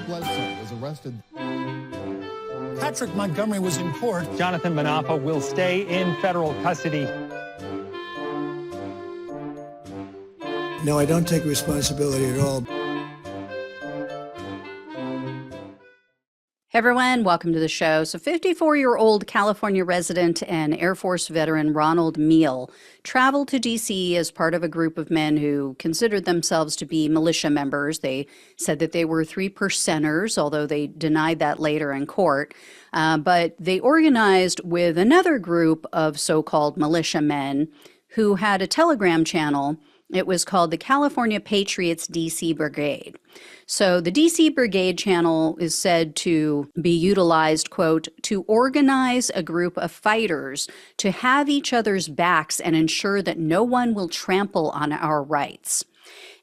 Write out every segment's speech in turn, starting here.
Bledsoe was arrested. Patrick Montgomery was in court. Jonathan Manapa will stay in federal custody. No, I don't take responsibility at all. Hey everyone, welcome to the show. So 54-year-old California resident and Air Force veteran Ronald Mele traveled to D.C. as part of a group of men who considered themselves to be militia members. They said that they were 3%ers, although they denied that later in court. But they organized with another group of so-called militiamen who had a Telegram channel. It was called the California Patriots D.C. Brigade. So the D.C. Brigade channel is said to be utilized, quote, to organize a group of fighters to have each other's backs and ensure that no one will trample on our rights.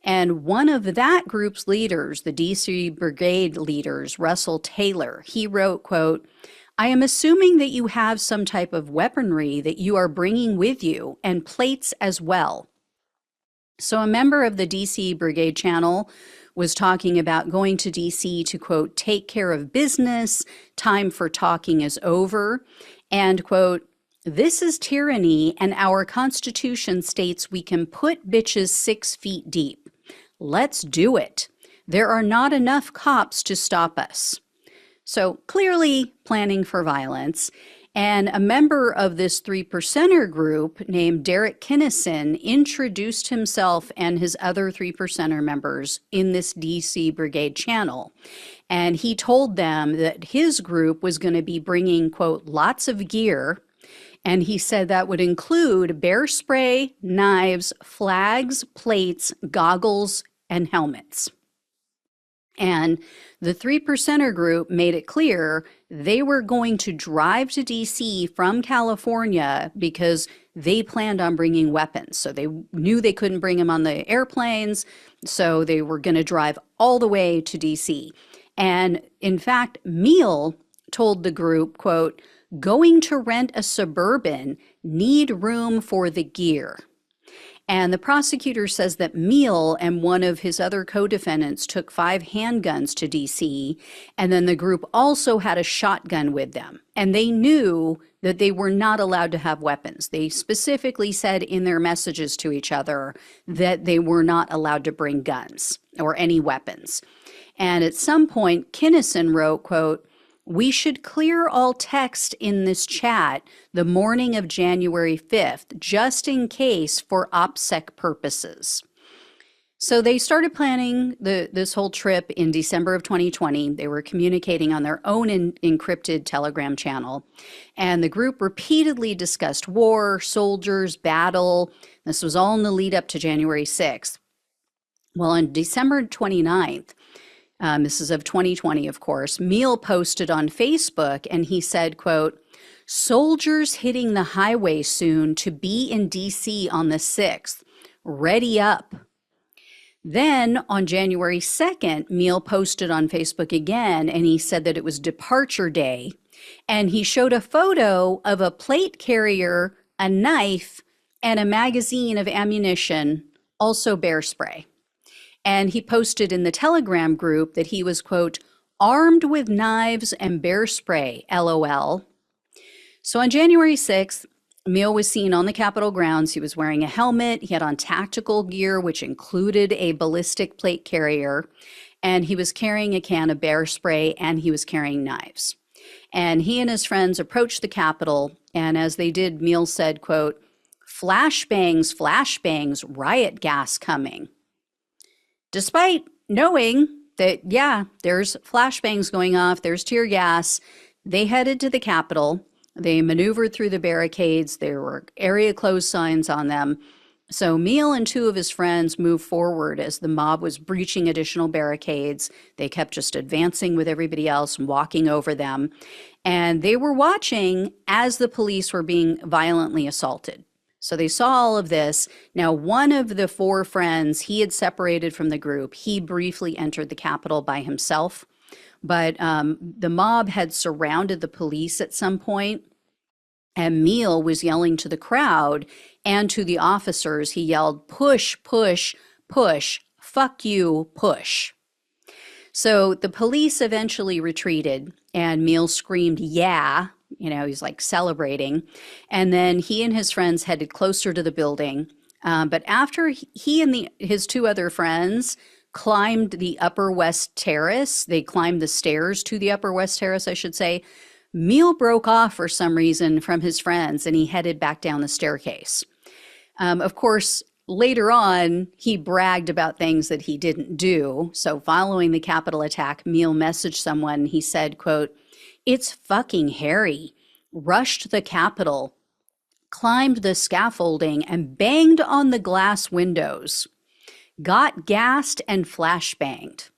And one of that group's leaders, the D.C. Brigade leaders, Russell Taylor, he wrote, quote, I am assuming that you have some type of weaponry that you are bringing with you and plates as well. So a member of the D.C. Brigade channel was talking about going to D.C. to, quote, take care of business, time for talking is over, and, quote, this is tyranny and our Constitution states we can put bitches 6 feet deep. Let's do it. There are not enough cops to stop us. So clearly planning for violence. And a member of this 3%er group named Derek Kinnison introduced himself and his other 3%er members in this DC Brigade channel. And he told them that his group was going to be bringing, quote, lots of gear. And he said that would include bear spray, knives, flags, plates, goggles, and helmets. And the 3%er group made it clear they were going to drive to D.C. from California because they planned on bringing weapons. So they knew they couldn't bring them on the airplanes, so they were going to drive all the way to D.C. And in fact, Mele told the group, quote, going to rent a Suburban, need room for the gear. And the prosecutor says that Mele and one of his other co-defendants took 5 handguns to D.C., and then the group also had a shotgun with them. And they knew that they were not allowed to have weapons. They specifically said in their messages to each other that they were not allowed to bring guns or any weapons. And at some point, Kinnison wrote, quote, we should clear all text in this chat the morning of January 5th, just in case for OPSEC purposes. So they started planning this whole trip in December of 2020. They were communicating on their own encrypted Telegram channel. And the group repeatedly discussed war, soldiers, battle. This was all in the lead up to January 6th. Well, on December 29th, this is of 2020, of course, Mele posted on Facebook and he said, quote, soldiers hitting the highway soon to be in D.C. on the 6th. Ready up. Then on January 2nd, Mele posted on Facebook again and he said that it was departure day. And he showed a photo of a plate carrier, a knife, and a magazine of ammunition, also bear spray. And he posted in the Telegram group that he was, quote, armed with knives and bear spray, LOL. So on January 6th, Mele was seen on the Capitol grounds. He was wearing a helmet. He had on tactical gear, which included a ballistic plate carrier. And he was carrying a can of bear spray and he was carrying knives. And he and his friends approached the Capitol. And as they did, Mele said, quote, flashbangs, riot gas coming. Despite knowing that, yeah, there's flashbangs going off, there's tear gas, they headed to the Capitol. They maneuvered through the barricades. There were area closed signs on them. So Mele and 2 of his friends moved forward as the mob was breaching additional barricades. They kept just advancing with everybody else and walking over them. And they were watching as the police were being violently assaulted. So they saw all of this. Now, one of the 4 friends, he had separated from the group. He briefly entered the Capitol by himself, but the mob had surrounded the police at some point, and Mele was yelling to the crowd and to the officers. He yelled, push, push, push, fuck you, push. So the police eventually retreated, and Mele screamed, "Yeah." He's like celebrating. And then he and his friends headed closer to the building. But after he and his two other friends climbed the Upper West Terrace, they climbed the stairs to the Upper West Terrace, I should say, Mele broke off for some reason from his friends, and he headed back down the staircase. Of course, later on, he bragged about things that he didn't do. So following the Capitol attack, Mele messaged someone. He said, quote, "It's fucking hairy. Rushed the Capitol, climbed the scaffolding, and banged on the glass windows. Got gassed and flashbanged."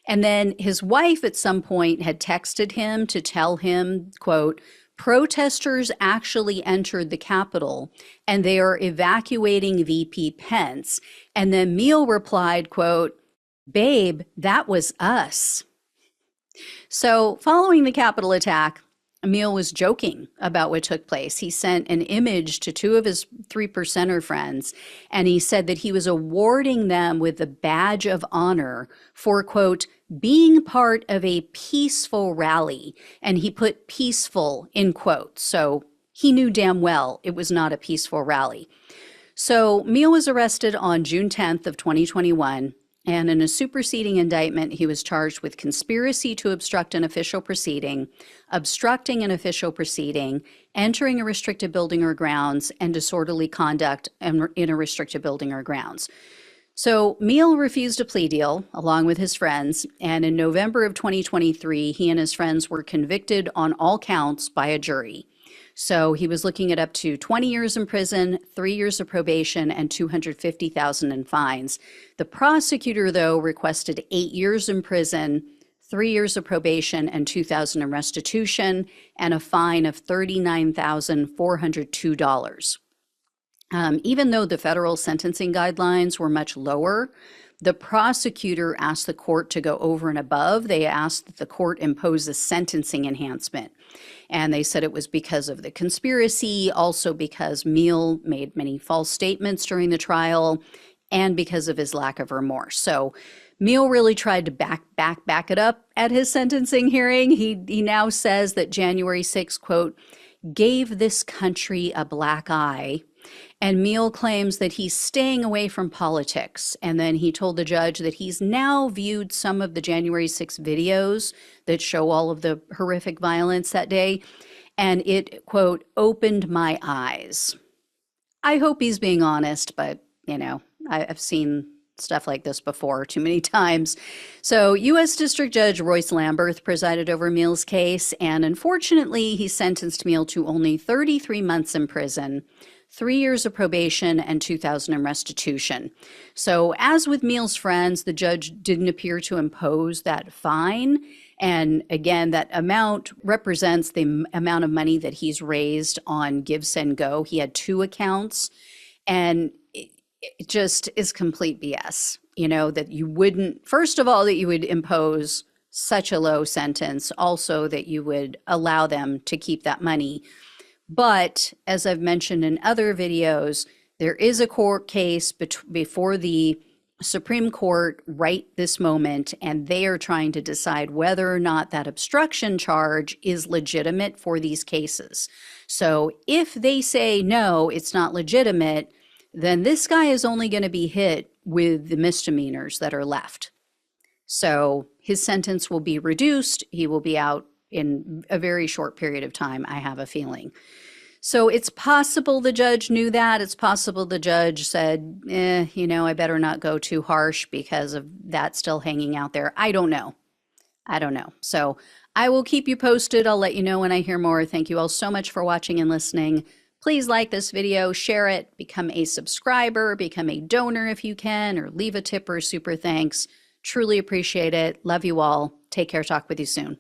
And then his wife at some point had texted him to tell him, quote, "Protesters actually entered the Capitol and they are evacuating VP Pence." And then Mele replied, quote, "Babe, that was us." So following the Capitol attack, Mele was joking about what took place. He sent an image to two of his 3%er friends, and he said that he was awarding them with the badge of honor for, quote, "being part of a peaceful rally." And he put peaceful in quotes. So he knew damn well it was not a peaceful rally. So Mele was arrested on June 10th of 2021. And in a superseding indictment, he was charged with conspiracy to obstruct an official proceeding, obstructing an official proceeding, entering a restricted building or grounds, and disorderly conduct in a restricted building or grounds. So Mele refused a plea deal along with his friends, and in November of 2023, he and his friends were convicted on all counts by a jury. So he was looking at up to 20 years in prison, 3 years of probation, and $250,000 in fines. The prosecutor, though, requested 8 years in prison, 3 years of probation, and $2,000 in restitution, and a fine of $39,402. Even though the federal sentencing guidelines were much lower, the prosecutor asked the court to go over and above. They asked that the court impose a sentencing enhancement. And they said it was because of the conspiracy, also because Mele made many false statements during the trial, and because of his lack of remorse. So Mele really tried to back it up at his sentencing hearing. He now says that January 6th, quote, "gave this country a black eye." And Mele claims that he's staying away from politics. And then he told the judge that he's now viewed some of the January 6 videos that show all of the horrific violence that day. And it, quote, "opened my eyes." I hope he's being honest, but, I've seen stuff like this before too many times. So U.S. District Judge Royce Lamberth presided over Mele's case. And unfortunately, he sentenced Mele to only 33 months in prison, 3 years of probation, and $2,000 in restitution. So as with Mele's friends, the judge didn't appear to impose that fine. And again, that amount represents the amount of money that he's raised on Give, Send, Go. He had 2 accounts, and it just is complete BS, that you wouldn't, first of all, that you would impose such a low sentence, also that you would allow them to keep that money. But as I've mentioned in other videos, there is a court case before the Supreme Court right this moment, and they are trying to decide whether or not that obstruction charge is legitimate for these cases. So if they say, no, it's not legitimate, then this guy is only going to be hit with the misdemeanors that are left. So his sentence will be reduced. He will be out in a very short period of time, I have a feeling. So it's possible the judge knew that. It's possible the judge said, I better not go too harsh because of that still hanging out there. I don't know. So I will keep you posted. I'll let you know when I hear more. Thank you all so much for watching and listening. Please like this video, share it, become a subscriber, become a donor if you can, or leave a tip or a super thanks. Truly appreciate it. Love you all. Take care. Talk with you soon.